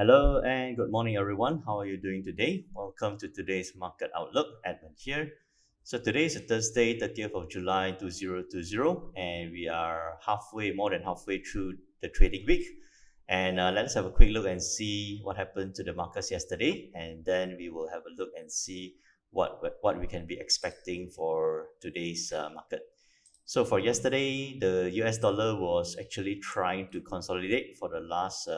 Hello and good morning, everyone. How are you doing today? Welcome to today's market outlook. Edmund here. So today is Thursday, 30th of July 2020, and we are more than halfway through the trading week. And let's have a quick look and see what happened to the markets yesterday, and then we will have a look and see what we can be expecting for today's market. So for yesterday, the US dollar was actually trying to consolidate for the last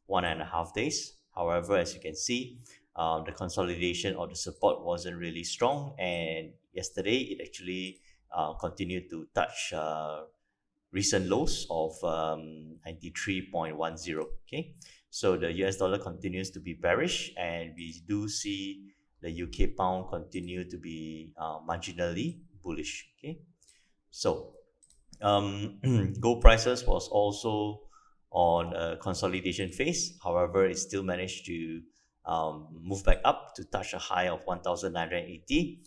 1.5 days. However, as you can see, the consolidation or the support wasn't really strong, and yesterday it actually continued to touch recent lows of 93.10. Okay, so the US dollar continues to be bearish, and we do see the UK pound continue to be marginally bullish. Okay, so gold prices was also on a consolidation phase. However, it still managed to move back up to touch a high of 1,980,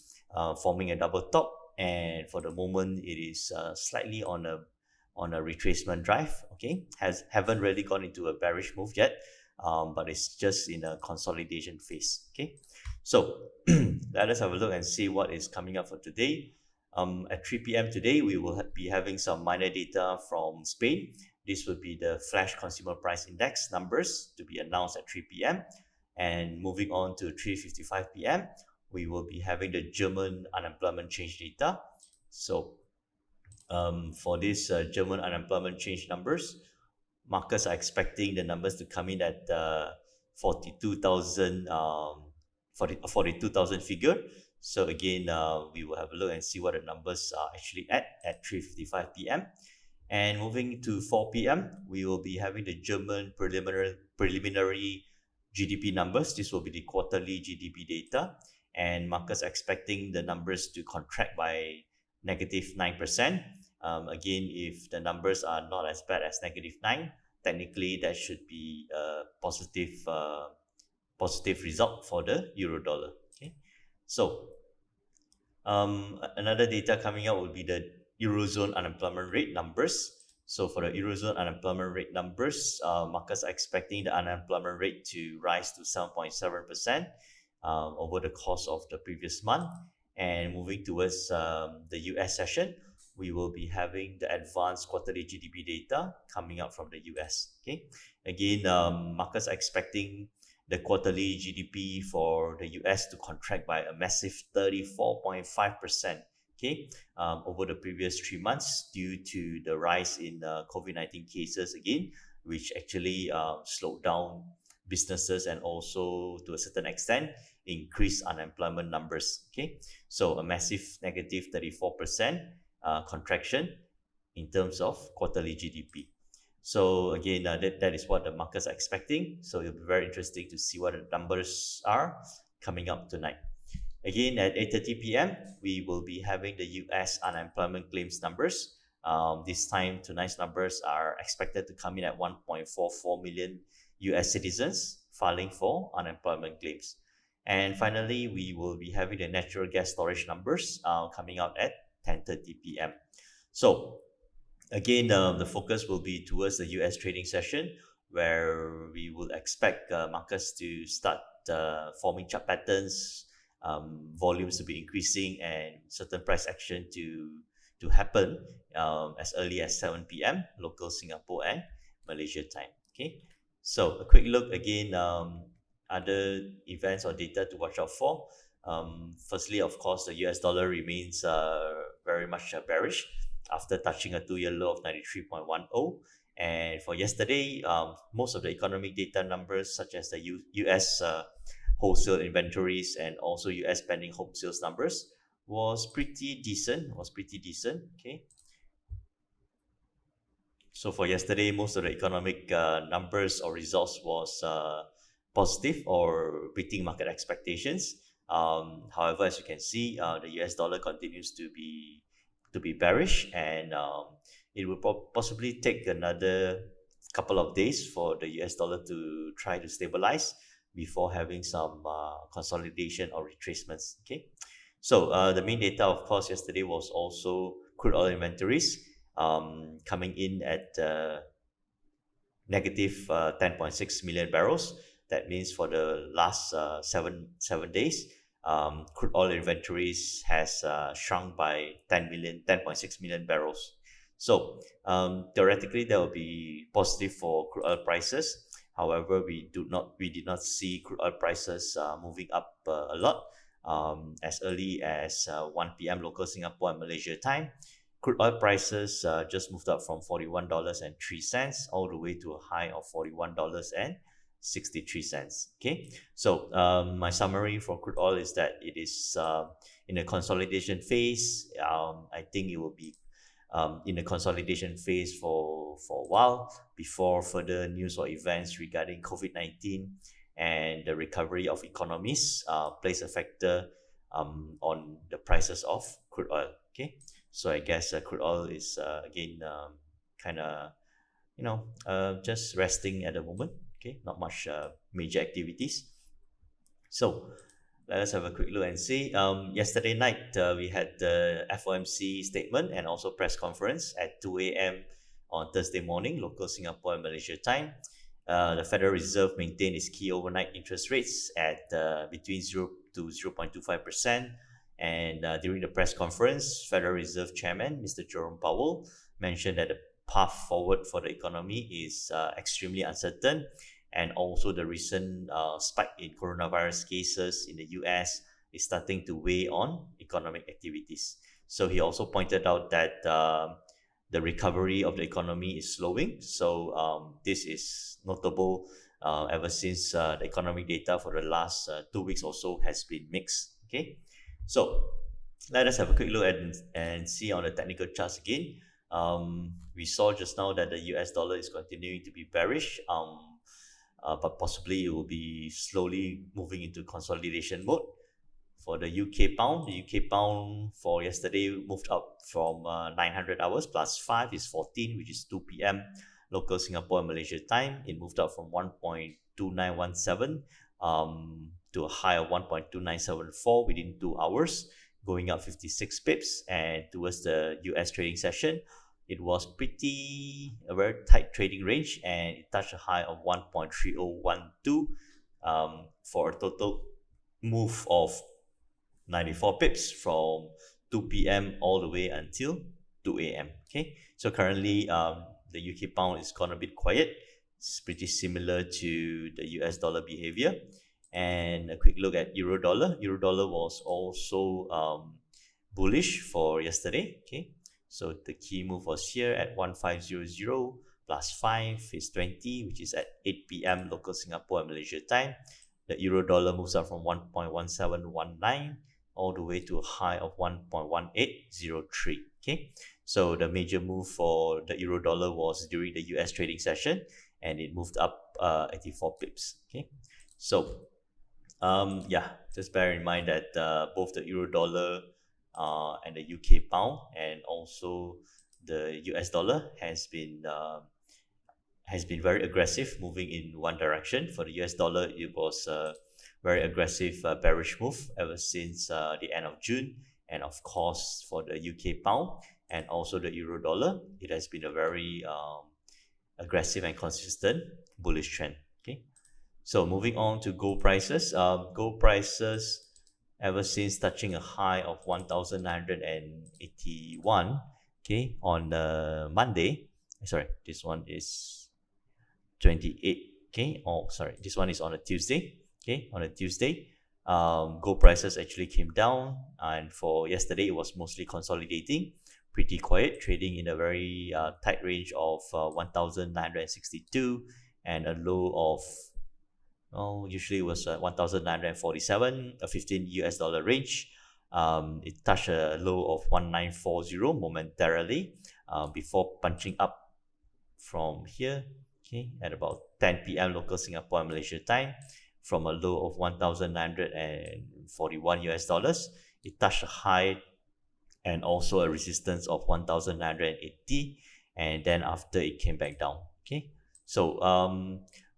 forming a double top. And for the moment, it is slightly on a retracement drive. Okay, haven't really gone into a bearish move yet, but it's just in a consolidation phase. Okay, so let us have a look and see what is coming up for today. At 3 p.m. today, we will be having some minor data from Spain. This will be the Flash Consumer Price Index numbers to be announced at 3 p.m. And moving on to 3:55 p.m., we will be having the German unemployment change data. So for this German unemployment change numbers, markets are expecting the numbers to come in at 42,000 figure. So again, we will have a look and see what the numbers are actually at 3:55 p.m. And moving to 4 p.m., we will be having the German preliminary GDP numbers. This will be the quarterly GDP data, and markets are expecting the numbers to contract by -9%. Again, if the numbers are not as bad as -9, technically that should be a positive result for the euro dollar. Okay, so another data coming out will be the Eurozone unemployment rate numbers. So for the Eurozone unemployment rate numbers, markets are expecting the unemployment rate to rise to 7.7% over the course of the previous month. And moving towards the US session, we will be having the advanced quarterly GDP data coming out from the US. Okay, again, markets are expecting the quarterly GDP for the US to contract by a massive 34.5%. Okay, over the previous 3 months due to the rise in COVID-19 cases again, which actually slowed down businesses and also to a certain extent increased unemployment numbers. Okay, so a massive negative 34% contraction in terms of quarterly GDP. So again, that is what the markets are expecting. So it'll be very interesting to see what the numbers are coming up tonight. Again, at 8:30 p.m., we will be having the US unemployment claims numbers. This time, tonight's numbers are expected to come in at 1.44 million US citizens filing for unemployment claims. And finally, we will be having the natural gas storage numbers coming out at 10:30 p.m. So again, the focus will be towards the US trading session, where we will expect markets to start forming chart patterns, volumes to be increasing, and certain price action to happen as early as 7 p.m. local Singapore and Malaysia time. Okay, so a quick look again, other events or data to watch out for. Firstly, of course, the US dollar remains very much bearish after touching a 2-year low of 93.10. And for yesterday, most of the economic data numbers, such as the US wholesale inventories and also US pending home sales numbers, was pretty decent. Okay, so for yesterday, most of the economic numbers or results was positive or beating market expectations. However, as you can see, the US dollar continues to be bearish, and it will possibly take another couple of days for the US dollar to try to stabilize before having some consolidation or retracements. Okay, so the main data, of course, yesterday was also crude oil inventories coming in at negative 10.6 million barrels. That means for the last seven days, crude oil inventories has shrunk by 10.6 million barrels. So theoretically, that will be positive for crude oil prices. However, we did not see crude oil prices moving up a lot. As early as 1 p.m. local Singapore and Malaysia time, crude oil prices just moved up from $41.03 all the way to a high of $41.63. Okay, so my summary for crude oil is that it is in a consolidation phase. I think it will be in a consolidation phase for a while before further news or events regarding COVID-19 and the recovery of economies plays a factor on the prices of crude oil. Okay, so I guess crude oil is again kind of just resting at the moment. Okay, not much major activities. So let us have a quick look and see. Yesterday night, we had the FOMC statement and also press conference at 2 a.m. on Thursday morning, local Singapore and Malaysia time. The Federal Reserve maintained its key overnight interest rates at between 0 to 0.25%. And during the press conference, Federal Reserve Chairman Mr. Jerome Powell mentioned that the path forward for the economy is extremely uncertain, and also the recent spike in coronavirus cases in the US is starting to weigh on economic activities. So he also pointed out that the recovery of the economy is slowing. So this is notable ever since the economic data for the last 2 weeks or so has been mixed. Okay, so let us have a quick look at and see on the technical charts again. We saw just now that the US dollar is continuing to be bearish. But possibly it will be slowly moving into consolidation mode. For the UK pound for yesterday moved up from 900 hours plus 5 is 14, which is 2 p.m. local Singapore and Malaysia time. It moved up from 1.2917 to a high of 1.2974 within 2 hours, going up 56 pips. And towards the US trading session, it was a very tight trading range, and it touched a high of 1.3012 for a total move of 94 pips from 2 p.m. all the way until 2 a.m. Okay, so currently the UK pound is gone a bit quiet. It's pretty similar to the US dollar behavior. And a quick look at euro dollar. Euro dollar was also bullish for yesterday. Okay, so the key move was here at 1500 plus 5 is 20, which is at 8 p.m. local Singapore and Malaysia time. The euro dollar moves up from 1.1719 all the way to a high of 1.1803. Okay, so the major move for the euro dollar was during the US trading session, and it moved up 84 pips. Okay, so just bear in mind that both the euro dollar and the UK pound and also the US dollar has been very aggressive, moving in one direction. For the US dollar, it was a very aggressive bearish move ever since the end of June. And of course, for the UK pound and also the euro dollar, it has been a very aggressive and consistent bullish trend. Okay, so moving on to gold prices. Gold prices, ever since touching a high of 1,981, okay, on Monday. Sorry, this one is 28. Okay, this one is on a Tuesday. Okay, on a Tuesday, gold prices actually came down, and for yesterday it was mostly consolidating, pretty quiet, trading in a very tight range of 1,962 and a low of usually it was 1,947, a 15 US dollar range. It touched a low of 1940 momentarily before punching up from here, okay, at about 10 p.m. local Singapore and Malaysia time, from a low of 1,941 US dollars. It touched a high and also a resistance of 1,980, and then after it came back down. Okay, so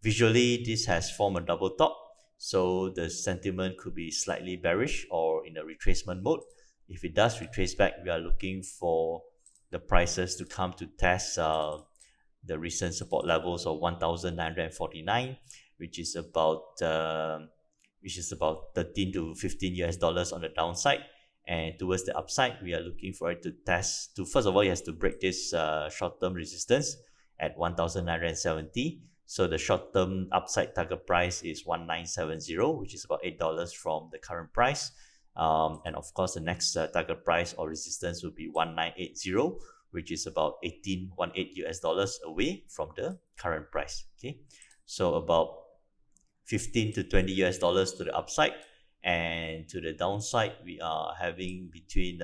visually this has formed a double top, so the sentiment could be slightly bearish or in a retracement mode. If it does retrace back, we are looking for the prices to come to test the recent support levels of 1,949, which is about 13 to 15 US dollars on the downside. And towards the upside, we are looking for it to test to, first of all, it has to break this short-term resistance at 1,970. So the short-term upside target price is 1,970, which is about $8 from the current price. And of course, the next target price or resistance will be 1,980, which is about 1818 US dollars away from the current price. Okay, so about 15 to 20 US dollars to the upside, and to the downside, we are having between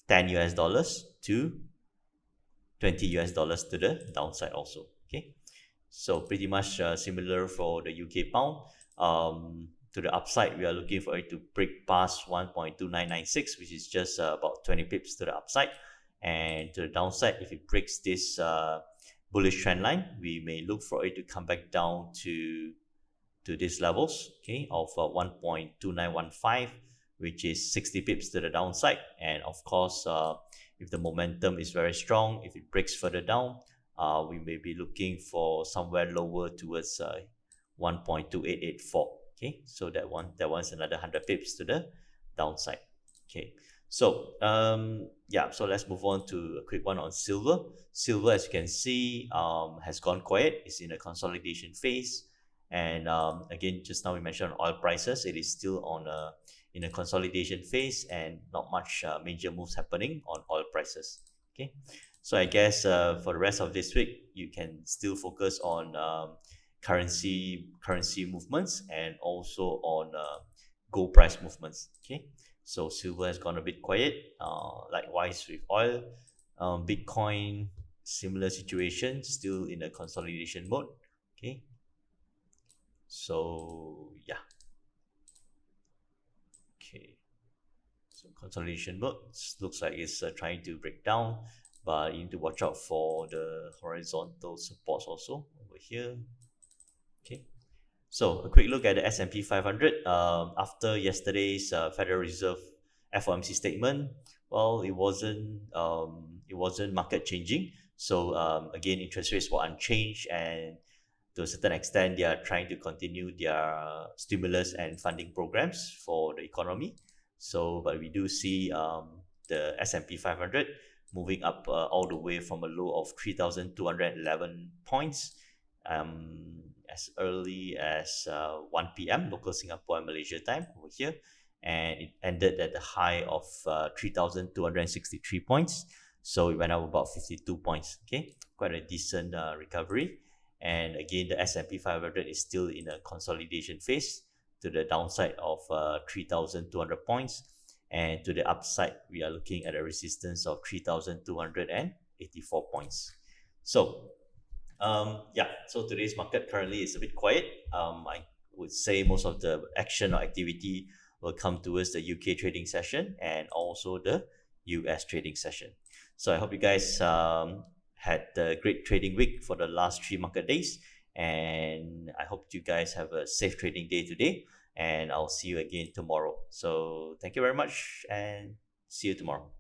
10 US dollars to 20 US dollars to the downside also. Okay, so pretty much similar for the UK pound. To the upside, we are looking for it to break past 1.2996, which is just about 20 pips to the upside. And to the downside, if it breaks this bullish trend line, we may look for it to come back down to these levels, okay, of 1.2915, which is 60 pips to the downside. And of course, if the momentum is very strong, if it breaks further down, we may be looking for somewhere lower towards 1.2884. Okay, so that one's another 100 pips to the downside. Okay, so yeah, so let's move on to a quick one on silver. Silver, as you can see, has gone quiet. It's in a consolidation phase. And again, just now we mentioned oil prices. It is still in a consolidation phase, and not much major moves happening on oil prices. Okay, so I guess for the rest of this week, you can still focus on currency movements, and also on gold price movements. Okay, so silver has gone a bit quiet. Likewise with oil, Bitcoin, similar situation, still in a consolidation mode. Okay, so yeah. Okay, so consolidation mode looks like it's trying to break down, but you need to watch out for the horizontal supports also over here. Okay, so a quick look at the S&P 500. After yesterday's Federal Reserve FOMC statement, well, it wasn't market changing. So again, interest rates were unchanged, and to a certain extent, they are trying to continue their stimulus and funding programs for the economy. So, but we do see the S&P 500 moving up all the way from a low of 3,211 points as early as 1 p.m. local Singapore and Malaysia time over here, and it ended at the high of 3,263 points. So it went up about 52 points. Okay, quite a decent recovery. And again, the S&P 500 is still in a consolidation phase to the downside of 3,200 points. And to the upside, we are looking at a resistance of 3,284 points. So, yeah, so today's market currently is a bit quiet. I would say most of the action or activity will come towards the UK trading session and also the US trading session. So I hope you guys had a great trading week for the last 3 market days, and I hope you guys have a safe trading day today, and I'll see you again tomorrow. So thank you very much, and see you tomorrow.